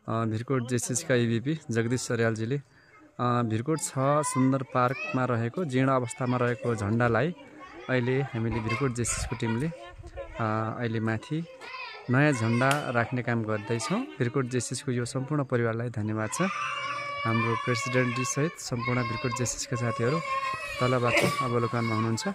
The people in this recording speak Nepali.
भिरकोट जेसिसका इभिपी जगदीश अर्यालजीले भिरकोट 6 सुन्दर पार्कमा रहेको जीर्ण अवस्थामा रहेको झण्डालाई अहिले हामीले भिरकोट जेसिसको टिमले अहिले माथि नयाँ झण्डा राख्ने काम गर्दैछौँ। भिरकोट जेसिसको यो सम्पूर्ण परिवारलाई धन्यवाद छ। हाम्रो प्रेसिडेन्टजी सहित सम्पूर्ण भिरकोट जेसिसका साथीहरू तलबाट अवलोकनमा हुनुहुन्छ।